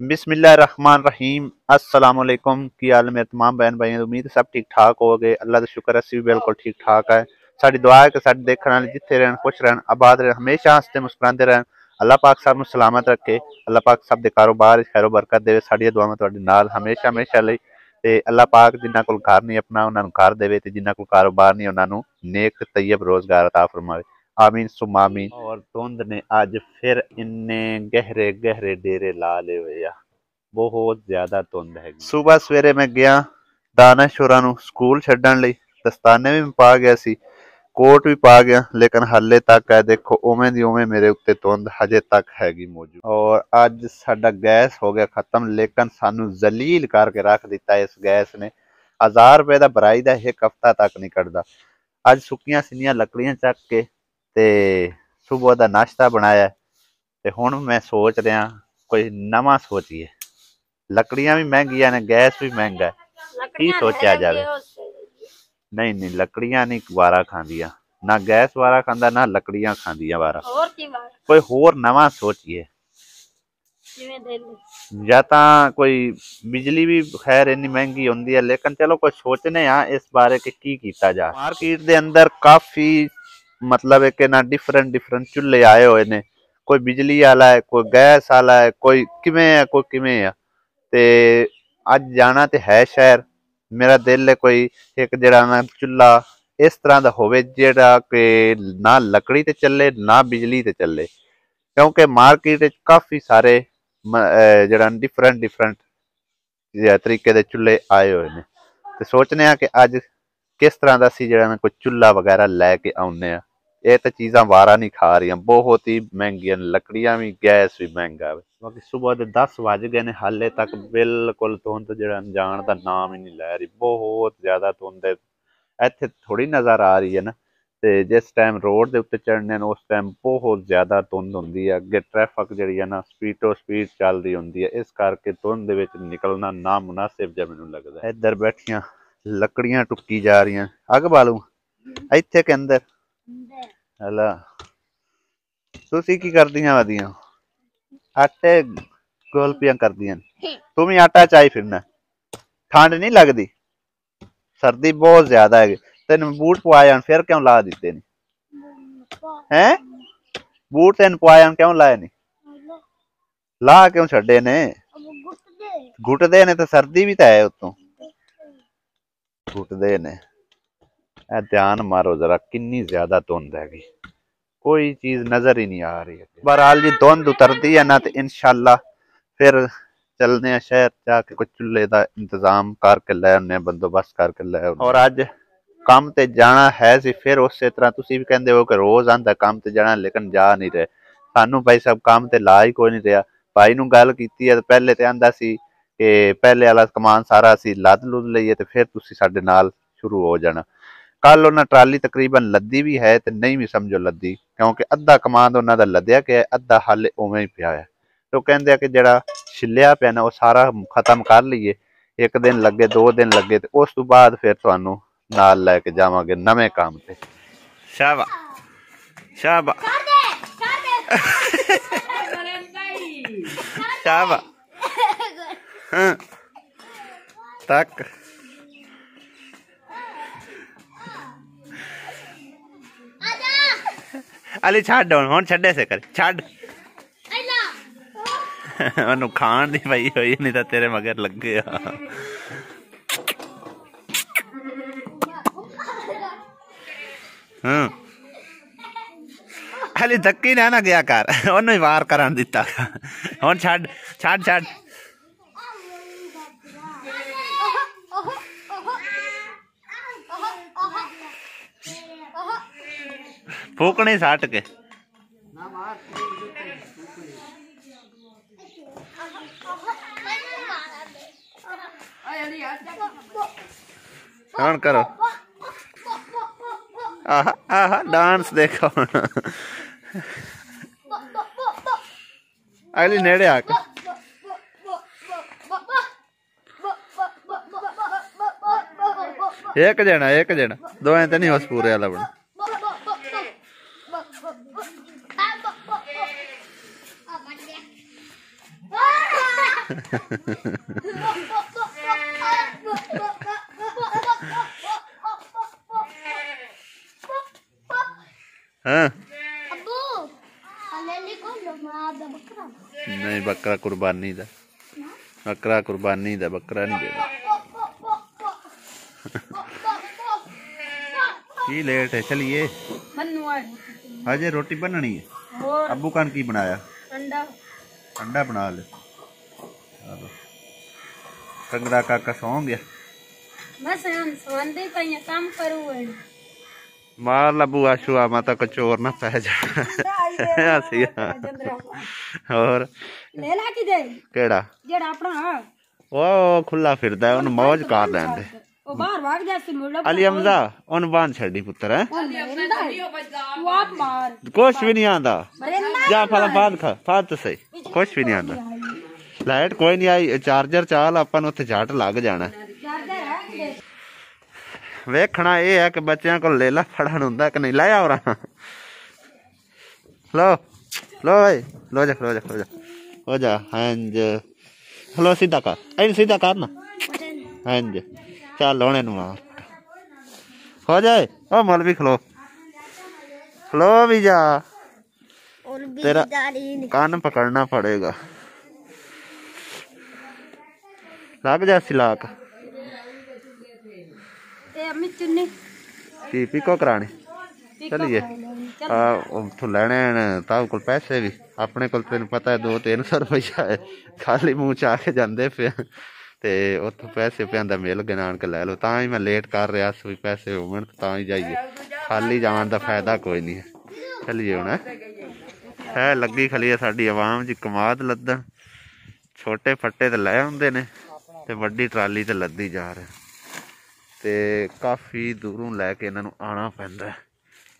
बिस्मिल्लाहिर्रहमानिर्रहीम अस्सलाम वालेकुम। की हाल मेरे तमाम बहन भाई, उम्मीद सब ठीक ठाक हो गए। अल्लाह का शुक्र असी भी बिल्कुल ठीक ठाक है। साडी दुआ है कि साडे देखने वाले जिथे रहन खुश रहन आबाद रहन हमेशा हंसते मुस्कुराते रहन। अल्लाह पाक सब सलामत रखे। अल्लाह पाक सब दे कारोबार खैरो बरकत देवे। साडियां दुआवां तुहाडे नाल हमेशा हमेशा लई। ते अल्लाह पाक जिन्हां कोल घर नहीं अपना उन्हां नूं घर देवे ते जिन्हां कोल कारोबार नहीं उन्हां नूं नेक ते तैयब रोजगार अता फरमावे। आमीन सुम आमीन। और धुंध ने अज फिर इन्ने गहरे गहरे डेरे ला ले हुए आ। बहुत ज्यादा धुंध है। सुबह सवेरे मैं गया दानिश होरां नूं स्कूल छड्डण लई। दस्ताने भी पा गया सी, कोट भी पा गया, लेकिन हाले तक है देखो उवें दी उवें मेरे उत्ते धुंध हजे तक हैगी मौजूद। और अज साडा गैस हो गया खत्म, लेकिन सानू जलील करके रख दिता इस गैस ने। 1000 रुपए का भराई दा एक हफ्ता तक नहीं कटदा। अज सुक्कियां सिन्नियां लकड़ियां चक के ते सुबह का नाश्ता बनाया ते हुण मैं सोच रहा कोई नवां सोचिए। लकड़ियां भी महंगियां ने, गैस भी महंगा है, की सोचा जाए। नहीं नहीं, लकड़ियां नहीं वारा खांदियां, ना गैस वारा खांदा ना लकड़ियां खांदियां वारा। कोई होर नवां सोचिए। या तां कोई बिजली भी खैर इन्नी महंगी होंदी है, लेकिन चलो कोई सोचने आ इस बारे कि की कीता जा। मार्केट दे अंदर काफी मतलब है कि ना डिफरेंट डिफरेंट चूल्हे आए हुए ने। कोई बिजली वाला है, कोई गैस वाला है, कोई किवें है, कोई किवें है। ते अज जाना ते है शहर। मेरा दिल है कोई एक जड़ा ना चुल्हा इस तरह का होवे जेड़ा कि ना लकड़ी ते चले ना बिजली ते चले, क्योंकि मार्केट काफी सारे जड़ा डिफरेंट डिफरेंट तरीके के चूल्हे आए हुए ने। ते सोचने कि अज किस तरह का असी जड़ा कोई चूल्हा वगैरह लैके आउने आ। ये तो चीज़ां वारा नहीं खा रही, बहुत ही महंगियां, लकड़ियां भी गैस भी महंगा। बाकी सुबह के 10 बज गए ने, हाले तक बिल्कुल धुंध जड़ा जान का नाम ही नहीं लै रही। बहुत ज्यादा धुंध इत्थे थोड़ी नज़र आ रही है ना, ते जिस टाइम रोड के उत्ते चढ़ने उस टाइम बहुत ज्यादा धुंध होंदी है। अगे ट्रैफिक जी है ना स्पीडो स्पीड चल रही होंदी है, इस करके धुंध दे विच निकलना ना मुनासिब जिहा मैनूं लगदा। इधर बैठियां लकड़ियां टुकी जा रही, अग बालू इत्थे के अंदर हला तुसी की करदियां वदियां आटे गोलपियां करदियां। तुम ही आटा चाई फिरना, ठंड नहीं लगदी, सर्दी बहुत ज्यादा है। तेन बूट पवाए फिर क्यों ला दिते हैं? बूट तेन पवाए क्यों लाए नहीं? ला क्यों छड़े ने? घुटदे ने तो सर्दी भी तो है उतों, घुटदे ने। ध्यान मारो जरा किन्नी ज्यादा धुंध हैगी, कोई चीज नजर ही नहीं आ रही है। बहरहाल जी धुंध उतरती है ना तो इंशाल्लाह फिर चलने हैं शहर जाके कुछ चूल्हे का इंतजाम करके लै आने, बंदोबस्त करके लै आने। और अज काम ते जाना है सी, फिर उस तरह तुसी भी कहंदे हो कि रोज आंदा काम ते जाना, लेकिन जा नहीं रहे। सानू भाई साहब काम ते ला ही कोई नहीं रहा। भाई नूं गल कीती है तो पहले तो आंदा सी कि पहले वाला कमान सारा असी लद लुद लईए ते फिर तुसी साडे नाल शुरू हो जाना। कल उन्हें ट्राली तकरीबन लद्दी भी है तो नहीं भी समझो लद्दी, क्योंकि अद्धा कमांद उन्होंने लद्या कि अद्धा हाले उवें ही पिया है। तो कहते कि जड़ा छिलिया पिया ना वो सारा खत्म कर लीए। एक दिन लगे, 2 दिन लगे, तो उस तो बाद फिर तुहानू नाल लैके जावांगे नवे काम ते। शाबा शाबा शाबा तक अली छड़ हुण छड्डे से कर छड़ ओनू खाण दी पई होई नहीं तो तेरे मगर लगे अली धक्की ना गया कर, ओनू ही वार करन दिता। हुण छड़ छड़ छड़ फूकनी सट के हुण करो। आहा आहा डांस देखो। अगली नेड़े आके एक जना दो तो नहीं उस पूरे वाला बना। हाँ नहीं बकरा कुर्बानी दा, बकरा कुर्बानी दा, बकरा नहीं देना। की लेट है, चलिए अजय रोटी बननी है। अबू कान की बनाया? अंडा बना ले। चलो कंगड़ा काका सौ गया, काम करू मार ला बुआ शुआ माता को चोर ना पै जा। और केड़ा ओ खुला फिरदा है, उन मौज कर लेंदे। अली हमजा उन बांध छड़ी पुत्र है, कुछ भी नहीं आंदा। जा फला बांध खा फाद तो सही, कुछ भी नहीं आंदा। लाइट कोई नहीं आई, चार्जर चाल अपन उत्थे झट लग जाना। वेखना ये है कि बच्चों को लेला फड़न हुंदा कि नहीं। लै आओ रहा लो लो भाई लो जा लो जा लो जा हो जा। हंज हलो सीधा कर, ऐन सीधा कर ना। हंज चल होने नु मार हो जाए। ओ मौलवी खलो खलो भी जा, तेरा कान पकड़ना पड़ेगा। लग जा सिलाक पिको करानी। चलिए उथों लैने ताऊ को पैसे भी, अपने को तेन पता है 200-300 रुपया है, खाली मुँह च आके जाते पे ते उथों पैसे पे मिल गए आन के लै लो। तां ही मैं लेट कर रहा भी पैसे होवन तां ही जाइए, खाली जान का फायदा कोई नहीं है। चलिए हुण है लगी खली है साडी आवाम जी कमाद लद्दन, छोटे फट्टे तो लै आउंदे ने ते वड्डी ट्राली ते लद्दी जा रहे ते काफ़ी दूरों लैके इन्हों आना पैंदा।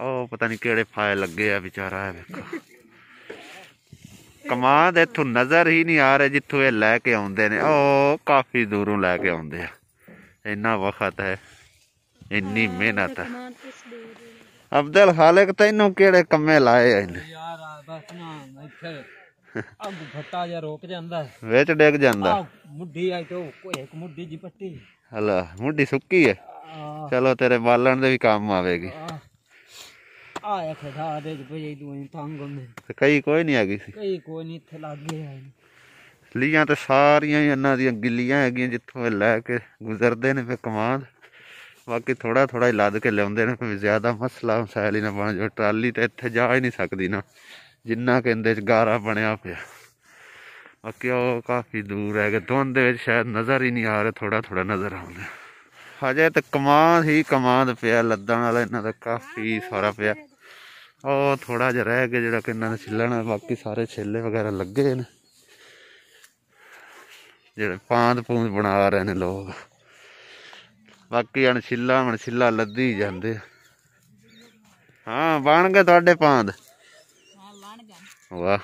ओ पता नहीं केड़े फाए लगे आ बेचारा है। देखो कमाद इत्थों नज़र ही नहीं आ रहे जित्थों ये लैके आउंदे ने। ओ काफ़ी दूरों लैके आउंदे आ, इन्ना वक्त है, इन्नी मेहनत है। अब्दुल खालिक तैनू केड़े कम्मे लाए इन्हें? विच डिग जांदा हला मुड्डी सुक्की है। चलो तेरे बालन दे भी काम आवेगी। कई कोई नहीं हैगी सी, लियां तो सारियां ही इन्हां दियां गिल्लियां हैगियां जित्थों लैके गुजरदे ने पे कमाद। बाकी थोड़ा थोड़ा ही लद के लियाउंदे ने, कोई ज्यादा मसला मसैल ही ना बन जाए। ट्राली तो इत्थे जा ही नहीं सकती ना, जिन्ना कि इंदे च गारा बनया पिया। बाकी वो काफ़ी दूर है कि धुंध शायद नज़र ही नहीं आ रहा, थोड़ा थोड़ा नज़र आउंदा। हजे तो कमाद ही कमाद पिया लद्दण वाला, इन्हां दा काफ़ी सारा पिया। और थोड़ा जिहा रह गया जिहड़ा कि इन्हां ने छिल्लना, बाकी सारे छिल्ले वगैरह लगे ने, जिहड़े पांद पूंद बना रहे ने लोग। बाकी अणछिल्ला लद्दी जांदे। हाँ बन गए तुहाडे पांद? वाह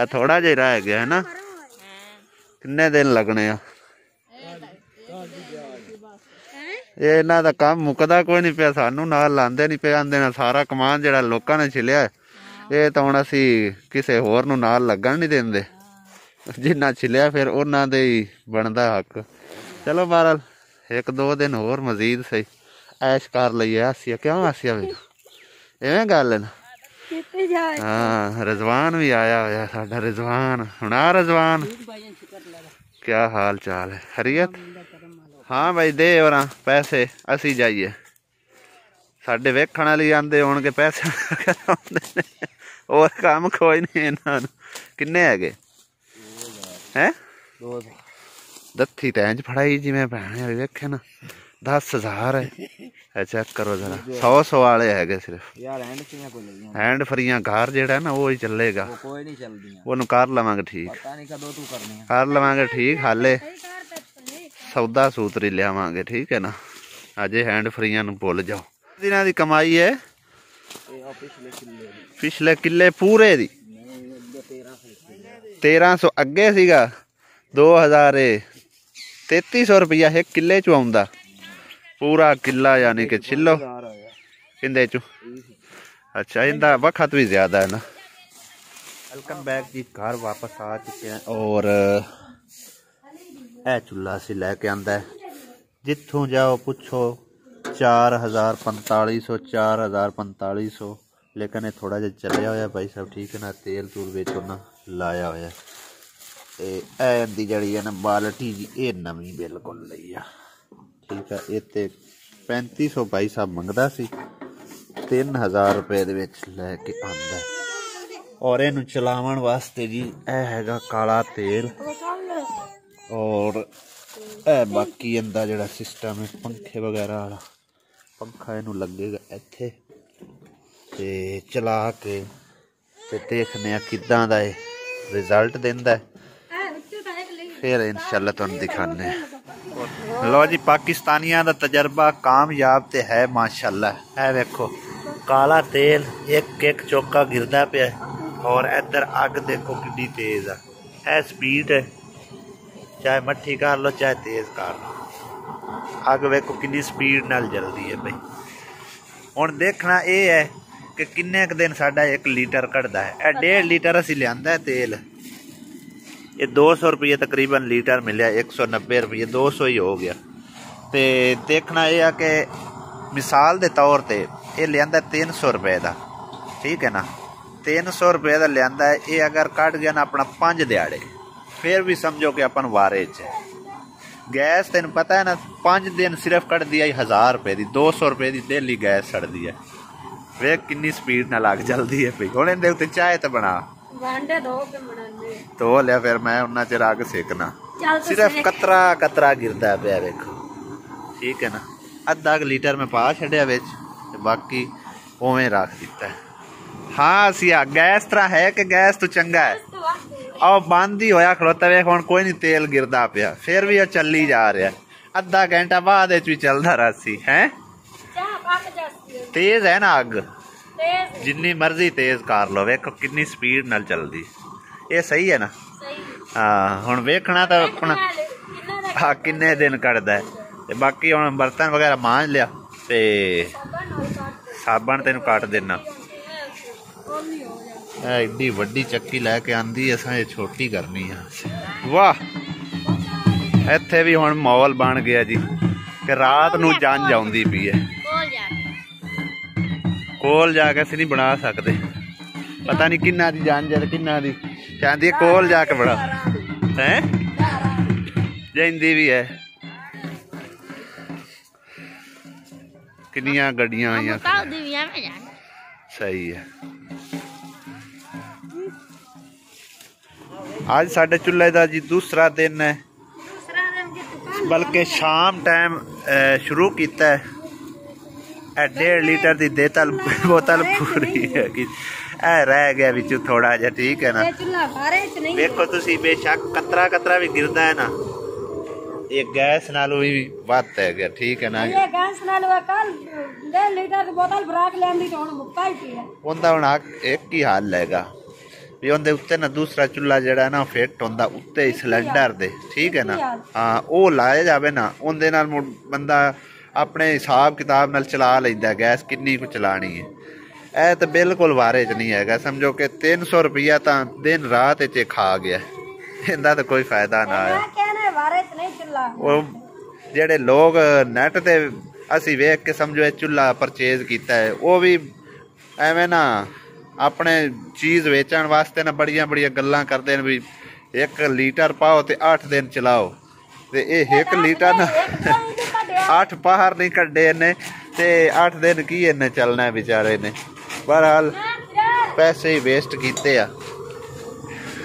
थोड़ा जिहा रह गया है ना, किन्ने दिन लगने आ? ये इन्हां दा काम मुकदा कोई नहीं पिया, सानू नाल लांदे नहीं पे, आंदे ना सारा कमान जिहड़ा लोकां ने छिलिया ये तो हुण असीं किसे होर नूं नाल लगण नहीं देंदे। जिन्ना छिलिया फिर उन्हां दे ही बनदा हक। चलो बहरहाल 1-2 दिन होर मजीद सही ऐश कर लईए। हासिया क्यों हासिया भी इवें गल है ना। हाँ रिजवान भी आया होया साडा रिजवान। हुण आ रिजवान क्या हाल चाल है, खैरियत? हाँ भाई दे और पैसे असी जाइए, साडे वेखण वाले आंदे होणगे पैसे और काम कोई नहीं इन्हां नूं। किन्ने हैगे हैं? दत्थी तैंज फड़ाई जिवें भैन वेखे ना 10,000 है। चेक करो जरा 100 वाले है सिर्फ। हैंड फ्रियां घर जेड़ा ना वो ही चलेगा, ओनू कर लवांगे ठीक, कर लवांगे ठीक। हाले सौदा सूतरी लियावांगे ठीक है ना, अजे हैंड फ्रियां नू भुल जाओ। दिनां दी कमाई है पिछले किले पूरे दी 1300 अगे सीगा 2033 रुपया एक किले चो आउंदा पूरा किला, यानी कि छिलो इंदे चो। अच्छा इंदा वक्त भी ज्यादा है ना, वेलकम बैक जी, घर वापस आ चुके हैं और यह चूल्हा असी लैके आंदा है। जिथों जाओ पुछो 4045 4045, लेकिन ये थोड़ा जिहा चलिया होया भाई साहब, ठीक है ना। तेल तूल विच उन्हां लाया होया ते इहदी जिहड़ी है ना बाल्टी जी, ये नवीं बिल्कुल लई आ, ठीक है। ये ते 3500 भाई साहब मंगदा सी, 3000 रुपए दे विच लैके आंदा है। और इनू चलावन वास्ते जी यह हैगा काला तेल, और बाकी इनका जिहड़ा सिस्टम है पंखे वगैरह वाला, पंखा इनू लगेगा इत्थे ते चला के ते देखने किदां दा रिजल्ट दिंदा है, फिर इंशाल्लाह तुहानूं दिखाने। लो जी, पाकिस्तानियां दा तजर्बा कामयाब ते है माशाल्लाह। है वेखो काला तेल एक एक चौका गिरदा पिया, और इधर अग देखो कितनी तेज है स्पीड है, चाहे मट्ठी कर लो चाहे तेज कर लो, अग वेखो कितनी स्पीड नाल जल्दी है भाई। हुण देखना ये है कि किन्ने क दिन साडा 1 लीटर कढ़दा है। 1.5 लीटर असीं लिआंदा है तेल, ये 200 रुपये तकरीबन लीटर मिले, 190 रुपये 200 ही हो गया। तो देखना यह है कि मिसाल के तौर पर यह लिआंदा 300 रुपये का, ठीक है ना। 300 रुपये का लिआंदा है, ये अगर कट गया ना अपना 5 दिहाड़े, फिर भी समझो कि अपन वारे च। गैस तेन पता है ना 5 दिन सिर्फ कट दिया 1000 रुपये की, 200 रुपये की डेली गैस सड़ती है। वे कितनी स्पीड ना लग जल्दी है भाई। हुण इहदे उत्ते चाय तो बना धो लिया, फिर मैं उन्ना चिर अग सेकना, सिर्फ कतरा कतरा गिरदा पिया वेखो, ठीक है ना। अद्धा लीटर में पा छड्या विच, बाकी उवें रख दिता है। हाँ सिया गैस तरह है कि गैस तो चंगा है, और बंद ही होया खड़ोता वे, हुण कोई नहीं तेल गिरदा पिया, फिर भी चली जा रहा है। अद्धा घंटा बाद भी चलता रहा सी है। तेज है ना अग, जिन्नी मर्जी तेज कर लो, वेखो कितनी स्पीड नाल चलदी। ये सही है ना। हाँ हुण वेखना तो अपना हाँ किन्ने दिन कटदा है। बाकी हुण बर्तन वगैरह मांज लिया ते साबन तेन कट देना। एड्डी वड्डी चक्की लैके आंदी, असां ये छोटी करनी है। वाह, इत्थे भी हुण माहौल बन गया जी कि रात नूं जंज आउंदी पई है। कोल जाके असीं नहीं बना सकते, पता नहीं किन्ना दी जंज है, किन्ना दी चाहती है कोल जाके बड़ा है, जांदी भी है। किन्नियां गड्डियां आईयां, सही है। आज साढ़े चूल्हे का जी दूसरा दिन है, बल्कि शाम टाइम शुरू किया है। 1.5 लीटर की देतल बोतल पूरी है कि रह गया बिचू थोड़ा जा, ठीक है ना। देखो तुसी बेशक कतरा कतरा भी गिरदा है ना, ये गैस नालों भी वध है गया, ठीक है ना। ये गैस नालों कल 1.5 लीटर की बोतल भरा के लेंदी तो हुण मुक्का ही पिया, उनदा हुण एक ही हाल लेगा भी। उनदे उत्ते ना दूसरा चूल्हा जिहड़ा ना फिट हुंदा उत्ते सिलेंडर दे, ठीक है ना। हाँ वो लाया जावे ना, उनदे नाल बंदा अपने हिसाब किताब नाल चला लैंदा गैस किन्नी कुछ चलानी है। ए तो बिल्कुल वारे च नहीं है, समझो कि 300 रुपया तो दिन रात च खा गया, इनका तो कोई फायदा ना आया। वो जेडे लोग नैट ते असी वेख के समझो चूल्हा परचेज किया है, वो भी एवें ना अपने चीज़ वेचण वास्ते ना बड़िया बड़िया गल्लां करते हैं भी 1 लीटर पाओ तो 8 दिन चलाओ, तो ये 1 लीटर ना 8 पहाड़ नहीं कड्डे इन्हें, तो 8 दिन की इन्हें चलना है बेचारे ने। बहरहाल पैसे ही वेस्ट किते आ,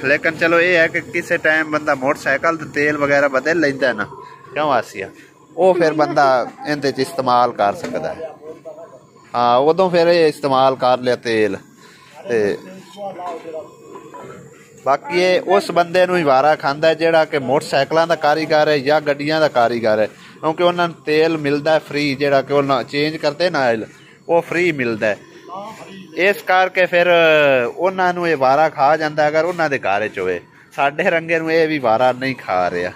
लेकिन चलो ये है कि किसी टाइम बंदा मोटरसाइकिल तो तेल वगैरह बदल लेंदा है ना, क्यों आसिया वो फिर बंदा इहदे च इस्तेमाल कर सकता है। हाँ उदों फिर ये इस्तेमाल कर लिया तेल, ते बाकी ये उस बंदे नूं ही वारा खांदा है जिहड़ा कि मोटरसाइकिलों का कारीगर है या गड्डियां का कारीगर है, क्योंकि उन्होंने तेल मिलता है फ्री, जिहड़ा कि उन्होंने चेंज करते ना ऑयल वो फ्री मिलता है। इस करके फिर उन्होंने ये वारा खा जाता अगर उन्होंने घर च होवे, साडे रंगे नूं ये भी वारा नहीं खा रहा।